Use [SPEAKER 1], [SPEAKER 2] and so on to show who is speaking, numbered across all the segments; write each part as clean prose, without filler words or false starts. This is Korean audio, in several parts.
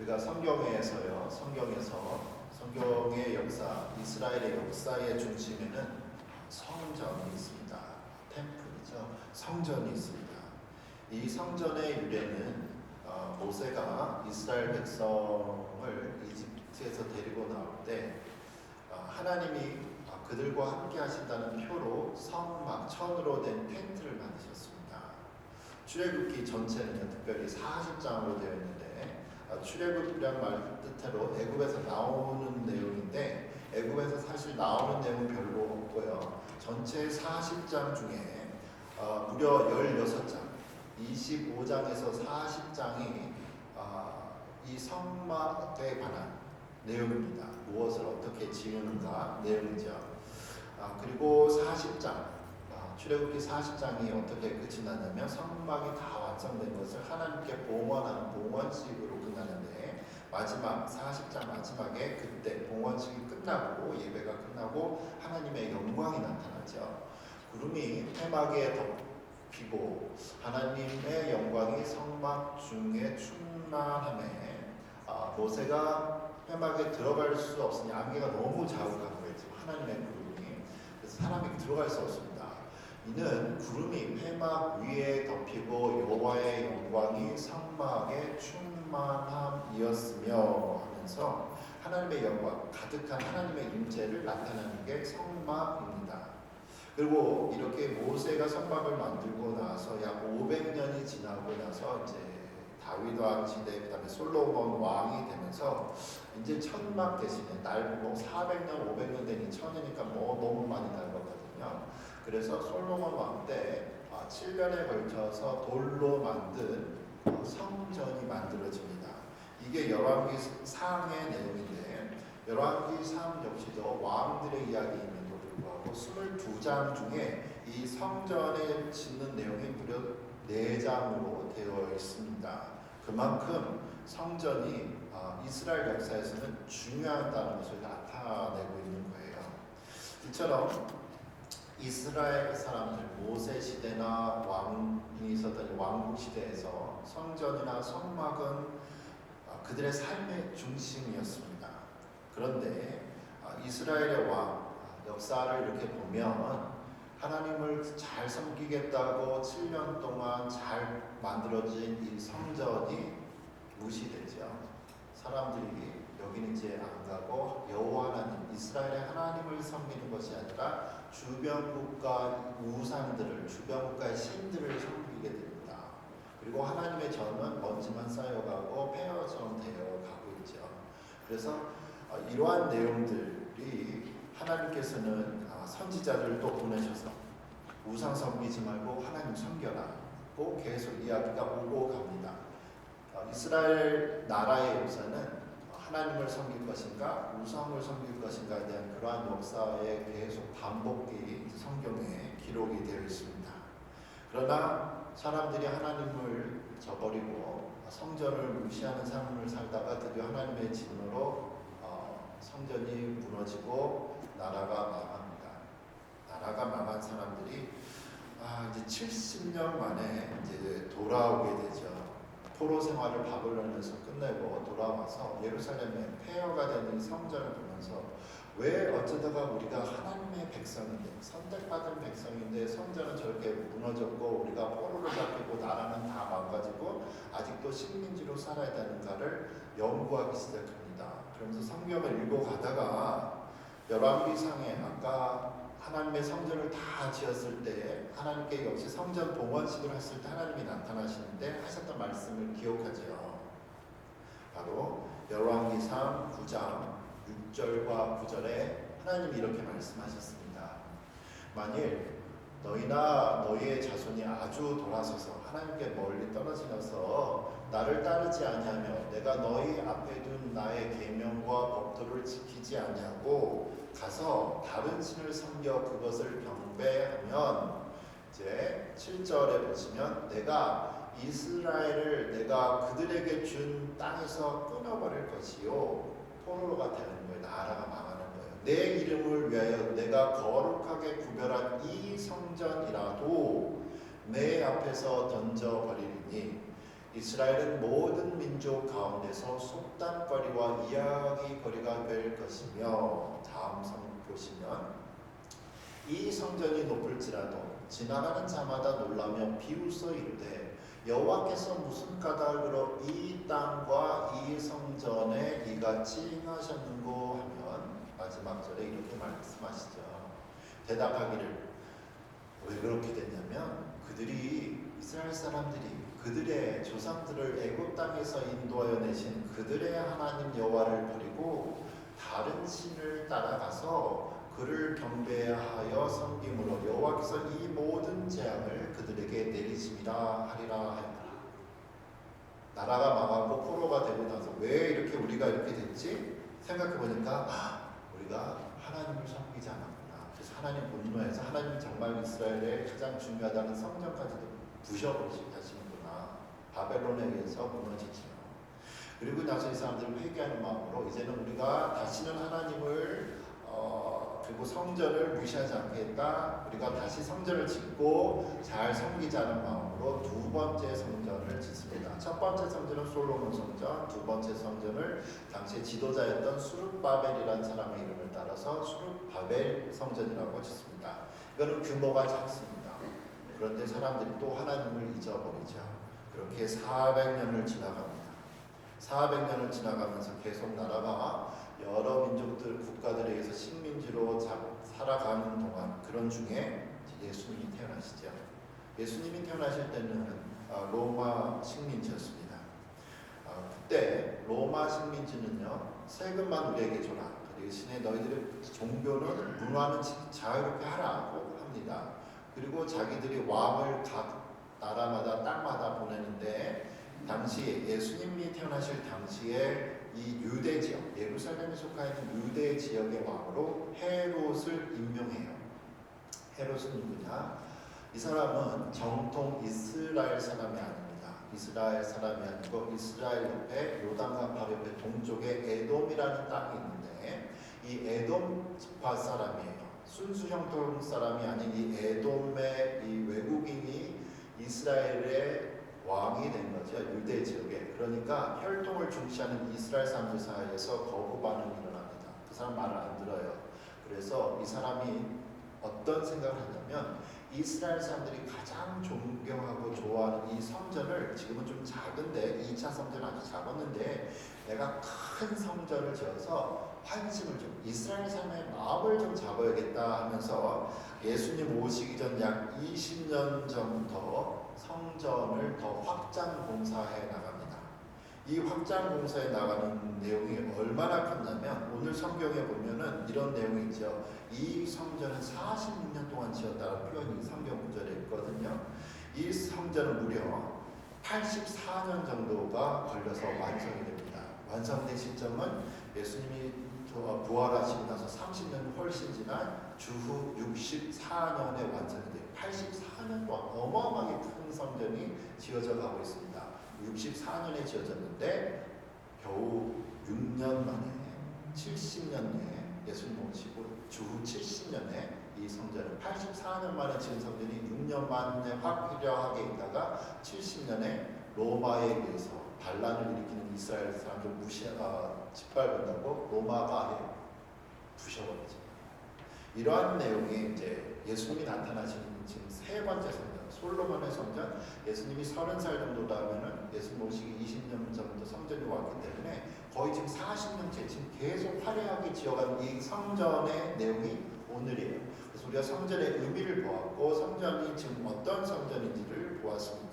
[SPEAKER 1] 우리가 성경의 역사, 이스라엘의 역사의 중심에는 성전이 있습니다. 템플이죠. 성전이 있습니다. 이 성전의 유래는 모세가 이스라엘 백성을 이집트에서 데리고 나올 때 하나님이 그들과 함께 하신다는 표로 성막, 천으로 된 텐트를 만드셨습니다. 출애굽기 전체는 특별히 40장으로 되어 있는데 출애굽이란 말 뜻대로 애굽에서 나오는 내용인데 애굽에서 사실 나오는 내용은 별로 없고요. 전체 40장 중에 무려 16장, 25장에서 40장이 이 성막에 관한 내용입니다. 무엇을 어떻게 지으는가 내용이죠. 그리고 40장, 출애굽기 40장이 어떻게 끝이 나냐면 성막이 다 완성된 것을 하나님께 봉헌하는 봉헌식으로 끝나는데 마지막 40장 마지막에 그때 봉헌식이 끝나고 예배가 끝나고 하나님의 영광이 나타나죠. 구름이 회막에 덮이고 하나님의 영광이 성막 중에 충만함에 모세가 회막에 들어갈 수 없으니 안개가 너무 자욱한 거예요. 하나님의 구름이. 그래서 사람이 들어갈 수 없습니다. 이는 구름이 회막 위에 덮이고 여호와의 영광이 성막에 충만함이었으며 하면서 하나님의 영광, 가득한 하나님의 임재를 나타내는 게 성막입니다. 그리고 이렇게 모세가 성막을 만들고 나서 약 500년이 지나고 나서 이제 다윗 왕 시대, 그다음에 솔로몬 왕이 되면서 이제 천막 대신에 넓고 400년, 500년 되니 천이니까 너무 많이 넓었거든요. 그래서 솔로몬 왕 때 7년에 걸쳐서 돌로 만든 성전이 만들어집니다. 이게 열왕기 상의 내용인데 열왕기 상 역시도 왕들의 이야기임에도 불구하고 22장 중에 이 성전에 짓는 내용이 무려 4장으로 되어 있습니다. 그만큼 성전이 이스라엘 역사에서는 중요하다는 것을 나타내고 있는 거예요. 이처럼 이스라엘 사람들 모세 시대나 왕이 있었던 왕국 시대에서 성전이나 성막은 그들의 삶의 중심이었습니다. 그런데 이스라엘의 왕 역사를 이렇게 보면 하나님을 잘 섬기겠다고 7년 동안 잘 만들어진 이 성전이 무시되죠. 사람들이 여기는 이제 안 가고 여호와 하나님, 이스라엘의 하나님을 섬기는 것이 아니라 주변 국가 우상들을, 주변 국가의 신들을 섬기게 됩니다. 그리고 하나님의 전은 먼지만 쌓여가고 폐허처럼 되어가고 있죠. 그래서 이러한 내용들이 하나님께서는 선지자들을 또 보내셔서 우상 섬기지 말고 하나님 섬겨라고 계속 이야기가 오고 갑니다. 이스라엘 나라의 역사는 하나님을 섬길 것인가 우상을 섬길 것인가에 대한 그러한 역사의 계속 반복이 성경에 기록이 되어 있습니다. 그러나 사람들이 하나님을 저버리고 성전을 무시하는 삶을 살다가 드디어 하나님의 진노로 성전이 무너지고 나라가 망합니다. 나라가 망한 사람들이 이제 70년 만에 이제 돌아오게 되죠. 포로 생활을 바벨론에서 끝내고 돌아와서 예루살렘에 폐허가 되는 성전을 보면서 왜 어쩌다가 우리가 하나님의 백성인데 선택받은 백성인데 성전은 저렇게 무너졌고 우리가 포로를 잡히고 나라는 다 망가지고 아직도 식민지로 살아야 되는가를 연구하기 시작합니다. 그러면서 성경을 읽어가다가 열왕기상에 아까 하나님의 성전을 다 지었을 때 하나님께 역시 성전 봉헌식을 했을 때 하나님이 나타나시는데 하셨던 말씀을 기억하죠. 바로 열왕기상 9장 6절과 9절에 하나님이 이렇게 말씀하셨습니다. 만일 너희나 너희의 자손이 아주 돌아서서 하나님께 멀리 떨어지면서 나를 따르지 아니하며 내가 너희 앞에 둔 나의 계명과 법도를 지키지 아니하고 가서 다른 신을 섬겨 그것을 경배하면 이제 7절에 보시면 내가 이스라엘을 내가 그들에게 준 땅에서 끊어버릴 것이요 포로가 되는 거예요. 나라가 망하는 거예요. 내 이름을 위하여 내가 거룩하게 구별한 이 성전이라도 내 앞에서 던져버리리니 이스라엘은 모든 민족 가운데서 속담거리와 이야기거리가 될 것이며, 다음 성 보시면 이 성전이 높을지라도 지나가는 자마다 놀라며 비웃어 이르되 여호와께서 무슨 까닭으로 이 땅과 이 성전에 이같이 행하셨는고 하면 마지막 절에 이렇게 말씀하시죠. 대답하기를, 왜 그렇게 됐냐면 그들이, 이스라엘 사람들이 그들의 조상들을 애굽 땅에서 인도하여 내신 그들의 하나님 여호와를 버리고 다른 신을 따라가서 그를 경배하여 섬김으로 여호와께서 이 모든 재앙을 그들에게 내리심이라 하리라 하였더라. 나라가 망하고 포로가 되고 나서 왜 이렇게 우리가 이렇게 됐지? 생각해 보니까 우리가 하나님을 섬기지 않았구나. 그래서 하나님 분노해서 하나님 정말 이스라엘의 가장 중요하다는 성전까지도 부셔버리시는구나. 바벨론에 의해서 무너지지요. 그리고 나서 이 사람들을 회개하는 마음으로 이제는 우리가 다시는 하나님을 그리고 성전을 무시하지 않겠다. 우리가 다시 성전을 짓고 잘 섬기자는 마음으로 두 번째 성전을 짓습니다. 첫 번째 성전은 솔로몬 성전, 두 번째 성전을 당시의 지도자였던 수룹바벨이라는 사람의 이름을 따라서 수룹바벨 성전이라고 짓습니다. 이거는 규모가 작습니다. 그런데 사람들이 또 하나님을 잊어버리죠. 그렇게 400년을 지나갑니다. 400년을 지나가면서 계속 나라가 여러 민족들, 국가들에 의해서 식민지로 살아가는 동안 그런 중에 예수님이 태어나시죠. 예수님이 태어나실 때는 로마 식민지였습니다. 그때 로마 식민지는요, 세금만 우리에게 줘라. 그 대신에 너희들의 종교는 문화는 자유롭게 하라고 합니다. 그리고 자기들이 왕을 각 나라마다 땅마다 보내는데 당시 예수님이 태어나실 당시에 이 유대 지역, 예루살렘에 속하 있는 유대 지역의 왕으로 헤롯을 임명해요. 헤롯은 누구냐? 이 사람은 정통 이스라엘 사람이 아닙니다. 이스라엘 사람이 아니고 이스라엘 옆에 요단강 바로 옆에 동쪽에 에돔이라는 땅이 있는데 이 에돔 지파 사람이에요. 순수 형통 사람이 아닌 이 에돔의 이 외국인이 이스라엘의 왕이 된 거죠. 유대 지역에. 그러니까 혈통을 중시하는 이스라엘 사람들 사이에서 거부 반응이 일어납니다. 그 사람 말을 안 들어요. 그래서 이 사람이 어떤 생각을 하냐면 이스라엘 사람들이 가장 존경하고 좋아하는 이 성전을, 지금은 좀 작은데 2차 성전은 아주 작았는데 내가 큰 성전을 지어서 환심을 좀, 이스라엘 사람의 마음을 좀 잡아야겠다 하면서 예수님 오시기 전 약 20년 전부터 성전을 더 확장 공사해 나갑니다. 이 확장 공사에 나가는 내용이 얼마나 컸냐면 오늘 성경에 보면은 이런 내용이 있죠. 이 성전은 46년 동안 지었다는 표현이 성경 구절에 있거든요. 이 성전은 무려 84년 정도가 걸려서 완성이 됩니다. 완성된 시점은 예수님이 부활하시고 나서 30년 훨씬 지난 주후 64년에 완성이 돼요. 84년 동안 어마어마하게 큰 성전이 지어져 가고 있습니다. 64년에 지어졌는데 겨우 6년 만에 70년에 예수님 오시고 주후 70년에 이 성전을 84년 만에 지은 성전이 6년 만에 화려하게 있다가 70년에 로마에 의해서 반란을 일으키는 이스라엘 사람들 짓밟는다고 로마가 아예 부셔버리죠. 이러한 내용이 이제 예수님이 나타나시는 지금 세 번째 성전, 솔로몬의 성전, 예수님이 30살 정도라면은 예수님 오시기 20년 전부터 성전이 왔기 때문에 거의 지금 40년째 지금 계속 화려하게 지어가는 이 성전의 내용이 오늘이에요. 그래서 우리가 성전의 의미를 보았고 성전이 지금 어떤 성전인지를 보았습니다.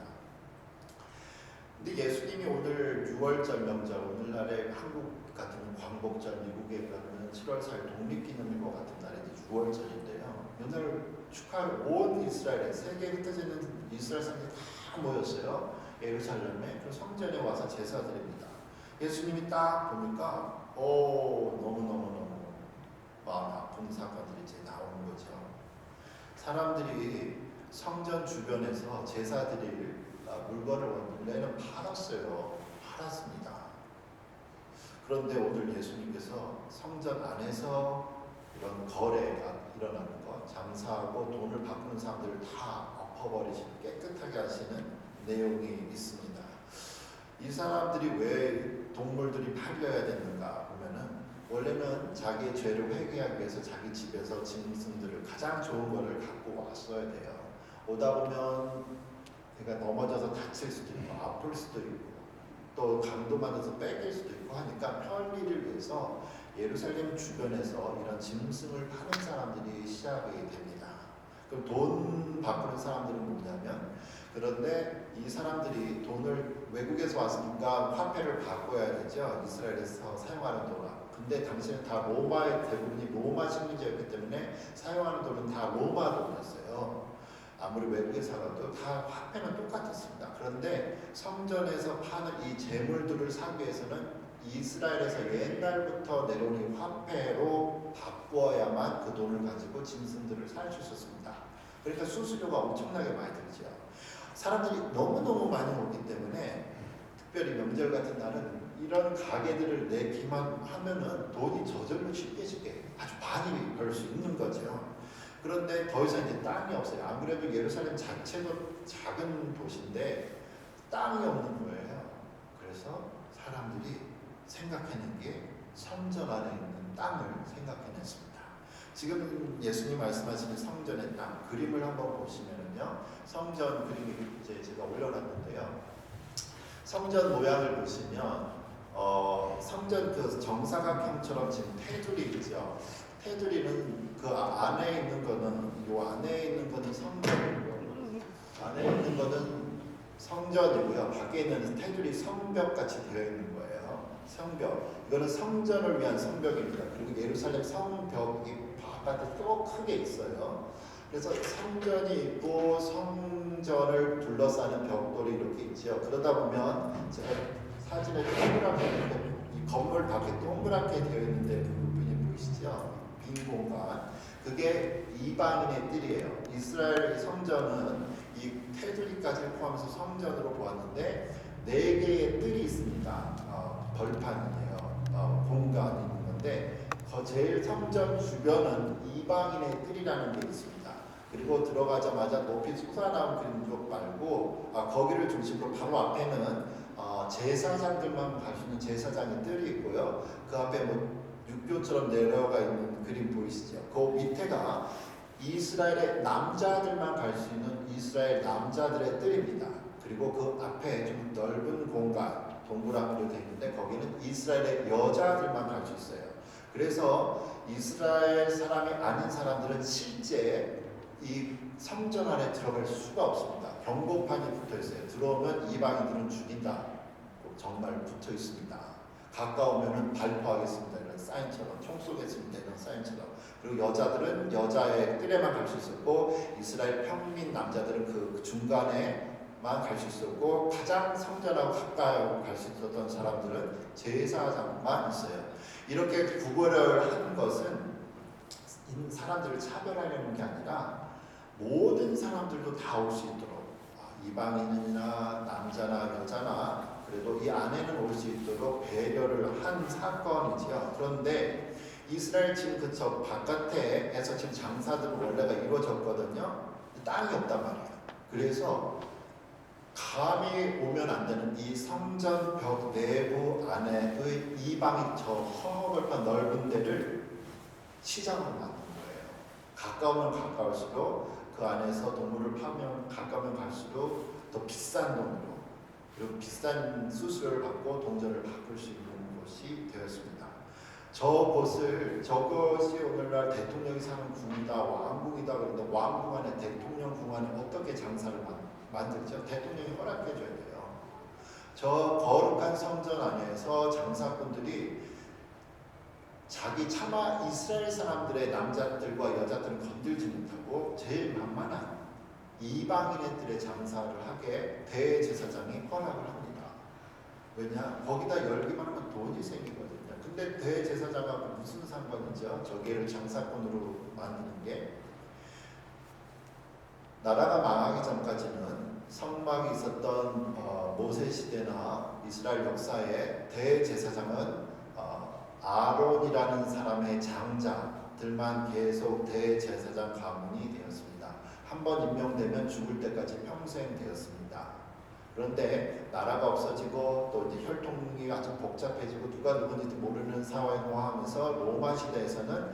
[SPEAKER 1] 근데 예수님이 오늘 6월절 명절, 오늘날의 한국 같은 광복절, 미국에 가면 7월 4일 독립기념일과 같은 날이 6월절인데요. 오늘 축하를 온 이스라엘에, 세계에 흩어져 있는 이스라엘 사람들이 다 모였어요. 예루살렘에. 그 성전에 와서 제사 드립니다. 예수님이 딱 보니까 너무너무 마음 아픈 사건들이 이제 나오는 거죠. 사람들이 성전 주변에서 제사 드릴 물건을 원래는 팔았습니다. 그런데 오늘 예수님께서 성전 안에서 이런 거래가 일어나는 것, 장사하고 돈을 바꾸는 사람들을 다 엎어버리시는, 깨끗하게 하시는 내용이 있습니다. 사람들이 왜 동물들이 팔려야 됐는가 보면은 원래는 자기의 죄를 회개하기 위해서 자기 집에서 짐승들을 가장 좋은 거를 갖고 왔어야 돼요. 오다 보면 그러니까 넘어져서 다칠 수도 있고 아플 수도 있고 또 강도 맞아서 뺏길 수도 있고 하니까 편리를 위해서 예루살렘 주변에서 이런 짐승을 파는 사람들이 시작이 됩니다. 그럼 돈 바꾸는 사람들은 뭐냐면 그런데 이 사람들이 돈을 외국에서 왔으니까 화폐를 바꿔야 되죠. 이스라엘에서 사용하는 돈하고. 근데 당시에는 다 로마의 대부분이 로마 식민지였기 때문에 사용하는 돈은 다 로마 돈이었어요. 아무리 외국에 살아도 다 화폐는 똑같았습니다. 그런데 성전에서 파는 이 재물들을 사기 위해서는 이스라엘에서 옛날부터 내려온 이 화폐로 바꾸어야만 그 돈을 가지고 짐승들을 살 수 있었습니다. 그러니까 수수료가 엄청나게 많이 들죠. 사람들이 너무너무 많이 오기 때문에 특별히 명절 같은 날은 이런 가게들을 내기만 하면은 돈이 저절로 쉽게 아주 많이 벌 수 있는 거죠. 그런데 더 이상 이제 땅이 없어요. 아무래도 예루살렘 자체도 작은 도시인데 땅이 없는 거예요. 그래서 사람들이 생각해낸 게 성전 안에 있는 땅을 생각해냈습니다. 지금 예수님 말씀하시는 성전의 땅 그림을 한번 보시면은요, 성전 그림이 이제 제가 올려놨는데요. 성전 모양을 보시면 성전 그 정사각형처럼 지금 테두리 있죠. 테두리는 그 안에 있는 거는 요 안에 있는 거는 성전이고 안에 있는 거는 성전이고요. 밖에 있는 테두리 성벽 같이 되어 있는 거예요. 성벽. 이거는 성전을 위한 성벽입니다. 그리고 예루살렘 성벽이 바깥에 또 크게 있어요. 그래서 성전이 있고 성전을 둘러싸는 벽돌이 이렇게 있죠. 그러다 보면 제가 사진에 동그랗게 이 건물 밖에 동그랗게 되어 있는데 그 부분이 보이시죠? 빈 공간. 그게 이방인의 뜰이에요. 이스라엘 성전은 이 테두리까지 포함해서 성전으로 보았는데 4개의 뜰이 있습니다. 벌판이에요. 공간이 있는 건데 제일 성전 주변은 이방인의 뜰이라는 게 있습니다. 그리고 들어가자마자 높이 솟아나온 그림족 말고 거기를 중심으로 바로 앞에는 제사장들만 갈 수 있는 제사장의 뜰이 있고요. 그 앞에 뭐 육교처럼 내려가 있는 그림 보이시죠? 그 밑에가 이스라엘의 남자들만 갈 수 있는 이스라엘 남자들의 뜰입니다. 그리고 그 앞에 좀 넓은 공간 동그라미로 되어 있는데 거기는 이스라엘의 여자들만 갈 수 있어요. 그래서 이스라엘 사람이 아닌 사람들은 실제 이 성전 안에 들어갈 수가 없습니다. 경고판이 붙어 있어요. 들어오면 이방인들은 죽인다. 정말 붙어 있습니다. 가까우면은 발포하겠습니다. 이런 사인처럼 총 쏘겠습니다. 이런 사인처럼. 그리고 여자들은 여자의 뜰에만 갈 수 있었고 이스라엘 평민 남자들은 그 중간에만 갈 수 있었고 가장 성전하고 가까이 갈 수 있었던 사람들은 제사장만 있어요. 이렇게 구별을 하는 것은 사람들을 차별하려는 게 아니라 모든 사람들도 다 올 수 있도록 이방인이나 남자나 여자나 그래도 이 안에는 올 수 있도록 배려를 한 사건이죠. 그런데 이스라엘 지금 그쪽 바깥에서 지금 장사들은 원래가 이루어졌거든요. 땅이 없단 말이에요. 그래서 감히 오면 안 되는 이 성전 벽 내부 안에의 이방인 저 허허벌판 넓은 데를 시장으로 만든 거예요. 가까우면 가까울수록 그 안에서 동물을 파면 가까우면 갈수록 더 비싼 돈으로 그리고 비싼 수수료를 받고 동전을 바꿀 수 있는 곳이 되었습니다. 저것이 오늘날 대통령이 사는 궁이다, 왕궁이다. 그런데 왕궁 안에 대통령 궁 안에 어떻게 장사를 만들죠? 대통령이 허락해 줘야 돼요. 저 거룩한 성전 안에서 장사꾼들이 자기 차마 이스라엘 사람들의 남자들과 여자들은 건들지 못하고 제일 만만한 이방인의 뜰에 장사를 하게 대제사장이 허락을 합니다. 왜냐? 거기다 열기만 하면 돈이 생기거든요. 근데 대제사장하고 무슨 상관이죠? 저기를 장사꾼으로 만드는 게 나라가 망하기 전까지는 성막이 있었던 모세 시대나 이스라엘 역사에 대제사장은 아론이라는 사람의 장자들만 계속 대제사장 가문이 되었습니다. 한번 임명되면 죽을 때까지 평생 되었습니다. 그런데 나라가 없어지고 또 이제 혈통이 아주 복잡해지고 누가 누군지도 모르는 상황에 놓하면서 로마 시대에서는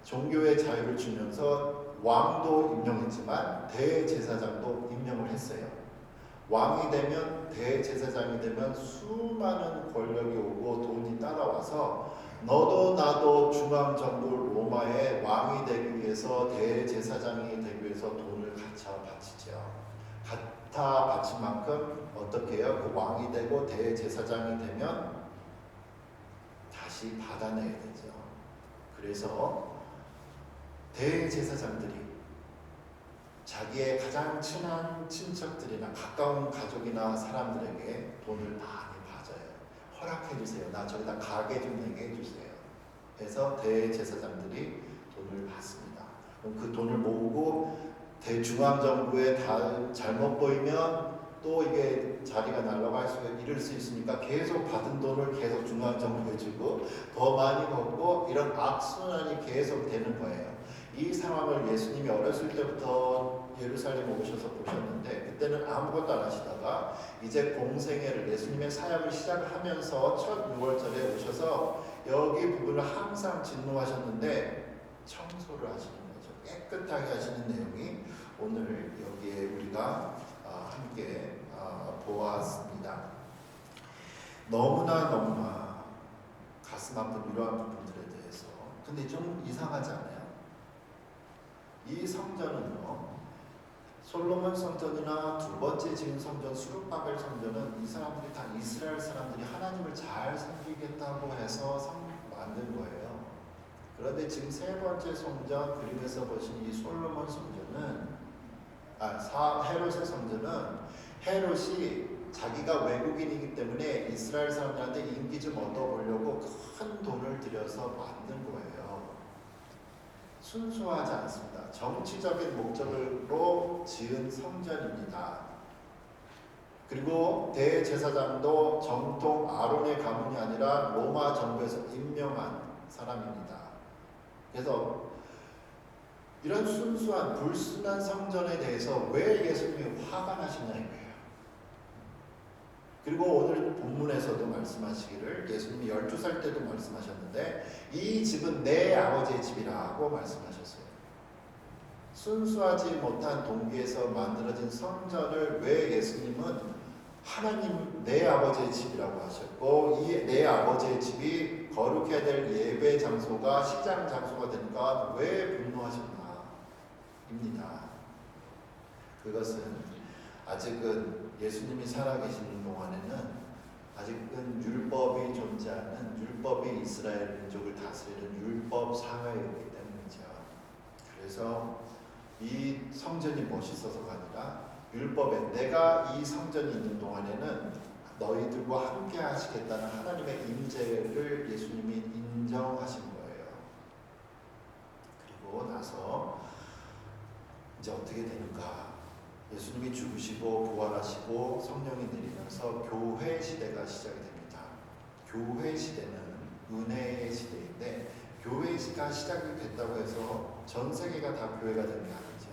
[SPEAKER 1] 종교의 자유를 주면서 왕도 임명했지만 대제사장도 임명을 했어요. 왕이 되면 대제사장이 되면 수많은 권력이 오고 돈이 따라와서 너도 나도 중앙정부 로마의 왕이 되기 위해서 대제사장이 되기 위해서 돈을 갖다 바치죠. 갖다 바친 만큼 어떻게 해요? 그 왕이 되고 대제사장이 되면 다시 받아내야 되죠. 그래서 대제사장들이 자기의 가장 친한 친척들이나 가까운 가족이나 사람들에게 돈을 많이 받아요. 허락해 주세요. 나 저기다 가게 좀 내게 해주세요. 그래서 대제사장들이 돈을 받습니다. 그럼 그 돈을 모으고 대중앙정부에 다 잘못 보이면 또 이게 자리가 날라갈 수 이럴 수 있으니까 계속 받은 돈을 계속 중앙정부에 주고 더 많이 받고 이런 악순환이 계속 되는 거예요. 이 상황을 예수님이 어렸을 때부터 예루살렘에 오셔서 보셨는데 그때는 아무것도 안 하시다가 이제 공생애를 예수님의 사역을 시작하면서 첫 6월절에 오셔서 여기 부분을 항상 진노하셨는데 청소를 하시는 거죠. 깨끗하게 하시는 내용이 오늘 여기에 우리가 함께 보았습니다. 너무나 가슴 아픈 이러한 부분들에 대해서 근데 좀 이상하지 않아요? 이 성전은요, 솔로몬 성전이나 두 번째 지은 성전 수룹바벨 성전은 이 사람들이 다 이스라엘 사람들이 하나님을 잘 섬기겠다고 해서 만든 거예요. 그런데 지금 세 번째 성전 그림에서 보신 이 솔로몬 성전은 헤롯의 성전은 헤롯이 자기가 외국인이기 때문에 이스라엘 사람들한테 인기 좀 얻어보려고 큰 돈을 들여서 만든 거예요. 순수하지 않습니다. 정치적인 목적으로 지은 성전입니다. 그리고 대제사장도 정통 아론의 가문이 아니라 로마 정부에서 임명한 사람입니다. 그래서 이런 순수한 불순한 성전에 대해서 왜 예수님이 화가 나시냐 이거예요. 그리고 오늘 본문에서도 말씀하시기를 예수님이 12살 때도 말씀하셨는데 이 집은 내 아버지의 집이라고 말씀하셨어요. 순수하지 못한 동기에서 만들어진 성전을 왜 예수님은 하나님 내 아버지의 집이라고 하셨고 이 내 아버지의 집이 거룩해야 될 예배 장소가 시장 장소가 되니까 왜 분노하셨나 입니다. 그것은 아직은 예수님이 살아계시는 동안에는 아직은 율법이 존재하는 율법이 이스라엘 민족을 다스리는 율법 사회였기 때문이죠. 그래서 이 성전이 멋있어서가 아니라 율법에 내가 이 성전이 있는 동안에는 너희들과 함께 하시겠다는 하나님의 임재를 예수님이 인정하신 거예요. 그리고 나서 이제 어떻게 되는가? 예수님이 죽으시고 부활하시고 성령이 내리면서 교회 시대가 시작이 됩니다. 교회 시대는 은혜의 시대인데 교회 시대가 시작이 됐다고 해서 전 세계가 다 교회가 되는 게 아니죠.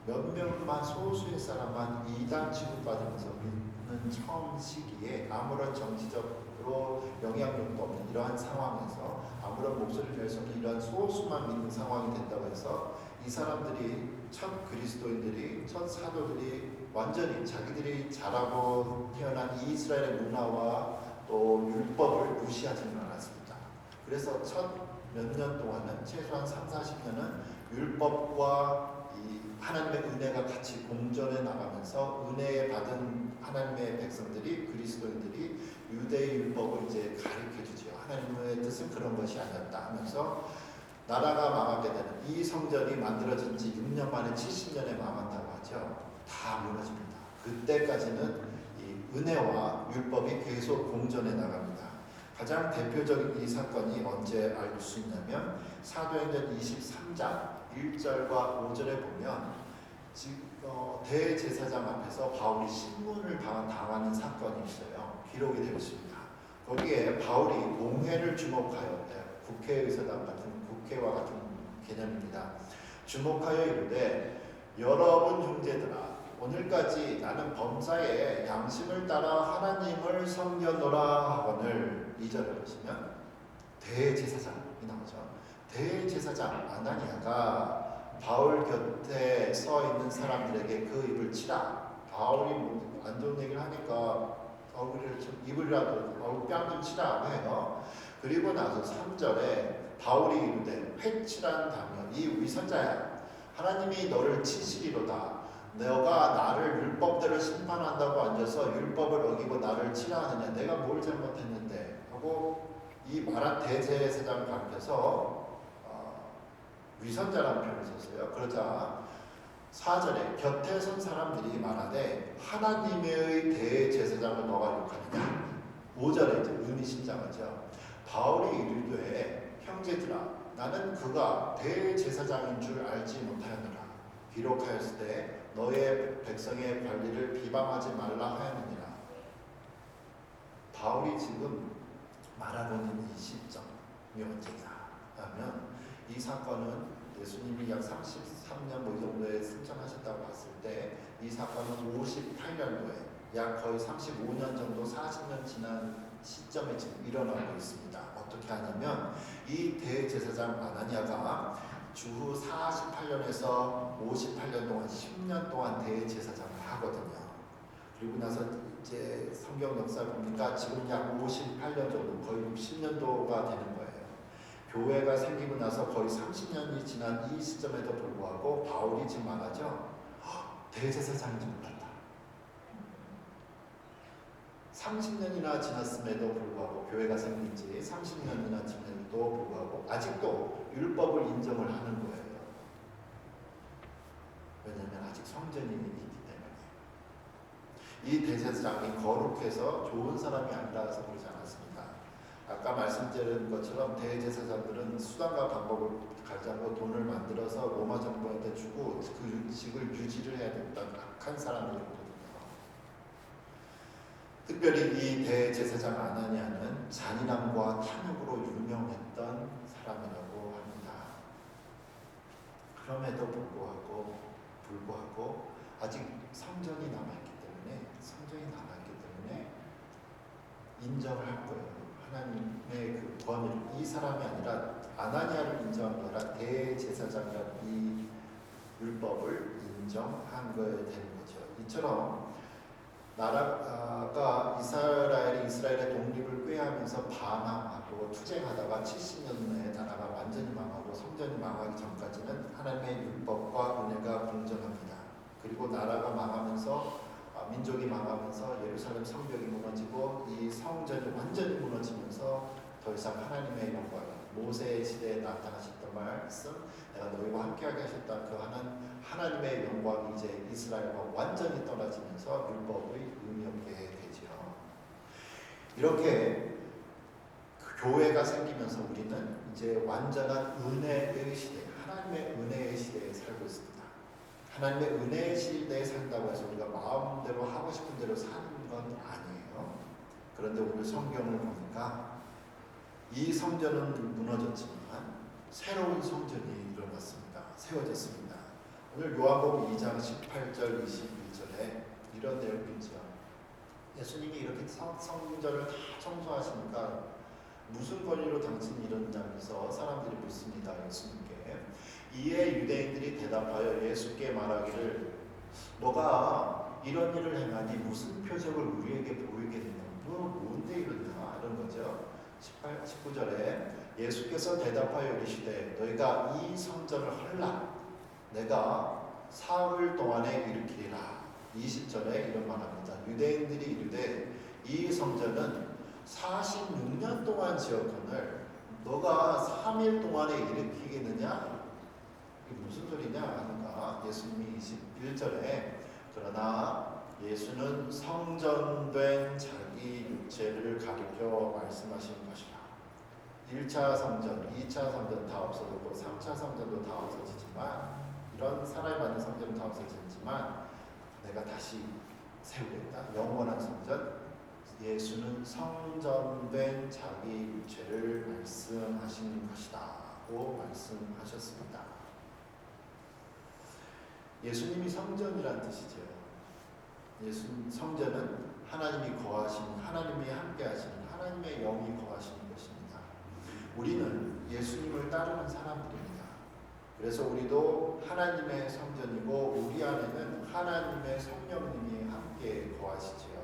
[SPEAKER 1] 몇 명만 소수의 사람만 이단 취급받으면서 믿는 처음 시기에 아무런 정치적으로 영향력도 없는 이러한 상황에서 아무런 목소리를 낼 수 없는 이러한 소수만 믿는 상황이 된다고 해서 이 사람들이 첫 그리스도인들이 첫 사도들이 완전히 자기들이 자라고 태어난 이스라엘의 문화와 또 율법을 무시하지는 않았습니다. 그래서 첫 몇 년 동안은 최소한 30-40년은 율법과 이 하나님의 은혜가 같이 공존해 나가면서 은혜 받은 하나님의 백성들이 그리스도인들이 유대의 율법을 이제 가르쳐 주죠. 하나님의 뜻은 그런 것이 아니었다 하면서 나라가 망하게 되는 이 성전이 만들어진 지 6년 만에 70년에 망한다고 하죠. 다 무너집니다. 그때까지는 이 은혜와 율법이 계속 공존해 나갑니다. 가장 대표적인 이 사건이 언제 알 수 있냐면 사도행전 23장 1절과 5절에 보면 대제사장 앞에서 바울이 신문을 당하는 사건이 있어요. 기록이 되어 있습니다. 거기에 바울이 공회를 주목하여 국회의사당 같은 국회와 같은 개념입니다. 주목하여 이르되 여러분 형제들아 오늘까지 나는 범사에 양심을 따라 하나님을 섬겨노라 하거늘 2절을 보시면 대제사장이 나오죠. 대제사장 아나니아가 바울 곁에 서 있는 사람들에게 그 입을 치라. 바울이 안 좋은 얘기를 하니까 입을이라도 뺨 좀 치라 해요. 그리고 나서 3절에 바울이 이르되 회칠한 이 위선자야, 하나님이 너를 치시리로다. 너가 나를 율법대로 심판한다고 앉아서 율법을 어기고 나를 치라 하느냐. 내가 뭘 잘못했는데 하고 이 말한 대제사장 앞에서 위선자라는 표현을 썼어요. 그러자 4절에 곁에 선 사람들이 말하되 하나님의 대제사장을 너가 욕하느냐. 5절에 이제 의미심장하죠. 바울이 이르되 형제들아, 나는 그가 대제사장인 줄 알지 못하였노라. 기록하였을 때 너의 백성의 관리를 비방하지 말라 하였느니라. 바울이 지금 말하고 있는 이 시점이 언제냐 하면, 이 사건은 예수님이 약 33년 이 정도에 승천하셨다고 봤을 때 이 사건은 58년도에 약 거의 35년 정도 40년 지난 시점에 지금 일어나고 있습니다. 어떻게 하냐면 이 대제사장 아나니아가 주후 48년에서 58년 동안 10년 동안 대제사장을 하거든요. 그리고 나서 이제 성경 역사를 보니까 지금 약 58년 정도, 거의 60년도가 되는 거예요. 교회가 생기고 나서 거의 30년이 지난 이 시점에도 불구하고 바울이 지금 말하죠. 대제사장인 줄 몰랐다. 30년이나 지났음에도 불구하고, 교회가 생긴 지 30년이나 지났음에도 불구하고 아직도 율법을 인정을 하는 거예요. 왜냐하면 아직 성전이 있기 때문에. 이 대제사장이 거룩해서 좋은 사람이 아니라서 그러지 않았습니다. 아까 말씀드린 것처럼 대제사장들은 수단과 방법을 가지고 돈을 만들어서 로마 정부한테 주고 그 직을 유지를 해야 됐던 악한 사람들이거든요. 특별히 이 대제사장 아나니아는 잔인함과 탐욕으로 유명했던 사람이라고 합니다. 그럼에도 불구하고 아직 성전이 남아있기 때문에 인정을 할 거예요. 하나님의 그 권위를. 이 사람이 아니라 아나니아를 인정한 게 아니라 대제사장이라는 이 율법을 인정한 거에 되는 거죠. 이처럼 나라가 이스라엘의 독립을 꾀하면서 반항하고 투쟁하다가 70년 내에 나라가 완전히 망하고 성전이 망하기 전까지는 하나님의 율법과 은혜가 공존합니다. 그리고 나라가 망하면서 민족이 망하면서 예루살렘 성벽이 무너지고 이 성전이 완전히 무너지면서 더 이상 하나님의 영광, 모세의 시대에 나타나셨던 말씀, 내가 너희와 함께하게 하셨던 그 하나님의 영광이 이제 이스라엘과 완전히 떨어지면서 율법의 의미 없게 되죠. 이렇게 교회가 생기면서 우리는 이제 완전한 은혜의 시대, 하나님의 은혜의 시대에 살고 있습니다. 하나님의 은혜의 시대에 산다고 해서 우리가 마음대로 하고 싶은 대로 사는 건 아니에요. 그런데 오늘 성경을 보니까 이 성전은 무너졌지만 새로운 성전이 일어났습니다. 세워졌습니다. 오늘 요한복음 2장 18절 21절에 이런 내용이 있죠. 예수님이 이렇게 성전을 다 청소하시니까 무슨 권위로 당신이 이런다면서 사람들이 묻습니다. 예수님께. 이에 유대인들이 대답하여 예수께 말하기를 너가 이런 일을 행하니 무슨 표적을 우리에게 보이겠느냐. 너 뭔데 이러냐 이런 거죠. 19절에 예수께서 대답하여 이르시되 너희가 이 성전을 헐라 내가 사흘 동안에 일으키리라. 20절에 이런 말합니다. 유대인들이 이르되 이 성전은 46년 동안 지었거늘 너가 3일 동안에 일으키겠느냐? 이게 무슨 소리냐 하는가. 예수님이 21절에 그러나 예수는 성전된 자기 육체를 가리켜 말씀하신 것이라. 1차 성전, 2차 성전 다 없어졌고 3차 성전도 다 없어지지만 이런 사람이 만든 성전은 다 없어졌지만 내가 다시 세우겠다. 영원한 성전. 예수는 성전된 자기 육체를 말씀하신 것이다고 말씀하셨습니다. 예수님이 성전이란 뜻이죠. 성전은 하나님이 거하시는, 하나님이 함께 하시는, 하나님의 영이 거하시는 것입니다. 우리는 예수님을 따르는 사람들입니다. 그래서 우리도 하나님의 성전이고 우리 안에는 하나님의 성령님이 함께 거하시지요.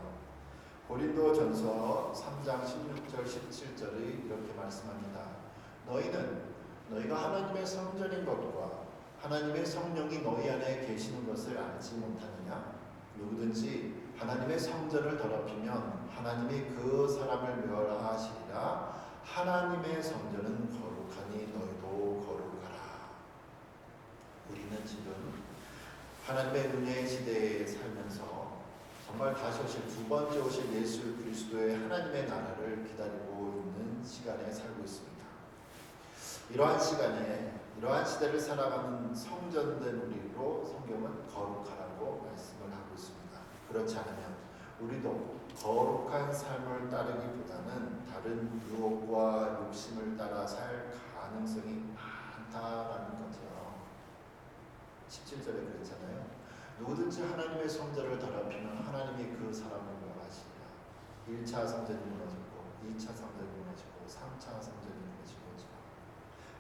[SPEAKER 1] 고린도전서 3장 16절 17절이 이렇게 말씀합니다. 너희가 하나님의 성전인 것과 하나님의 성령이 너희 안에 계시는 것을 알지 못하느냐? 누구든지 하나님의 성전을 더럽히면 하나님이 그 사람을 멸하시리라. 하나님의 성전은 거룩하니 너희도 거룩하라. 우리는 지금 하나님의 은혜의 시대에 살면서 정말 다시 오실 두 번째 오실 예수 그리스도의 하나님의 나라를 기다리고 있는 시간에 살고 있습니다. 이러한 시간에 이러한 시대를 살아가는 성전된 우리로 성경은 거룩하라고 말씀을 하고 있습니다. 그렇지 않으면 우리도 거룩한 삶을 따르기보다는 다른 유혹과 욕심을 따라 살 가능성이 많다라는 거죠. 17절에 그랬잖아요. 누구든지 하나님의 성전을 더럽히면 하나님이 그 사람을 멸하시리라. 1차 성전이 무너졌고 2차 성전이 무너지고 3차 성전이 무너지고.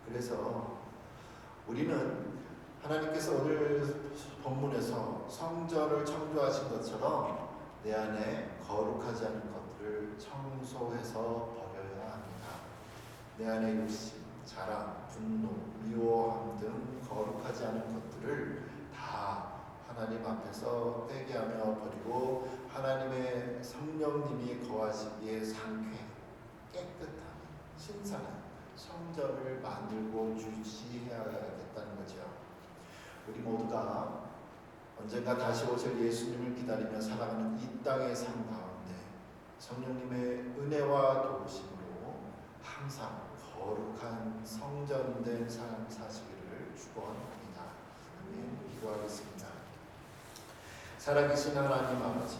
[SPEAKER 1] 그래서 우리는 하나님께서 오늘 본문에서 성전을 청조하신 것처럼 내 안에 거룩하지 않은 것들을 청소해서 버려야 합니다. 내 안에 욕심, 자랑, 분노, 미워함 등 거룩하지 않은 것들을 다 하나님 앞에서 회개하며 버리고 하나님의 성령님이 거하시기에 상쾌, 깨끗한, 신선한 성전을 만들고 유지해야겠다는 거죠. 우리 모두가 언젠가 다시 오실 예수님을 기다리며 살아가는 이 땅의 삶 가운데 성령님의 은혜와 도우심으로 항상 거룩한 성전된 삶 사시기를 축원합니다. 아멘. 기도하겠습니다. 살아계신 하나님 아버지,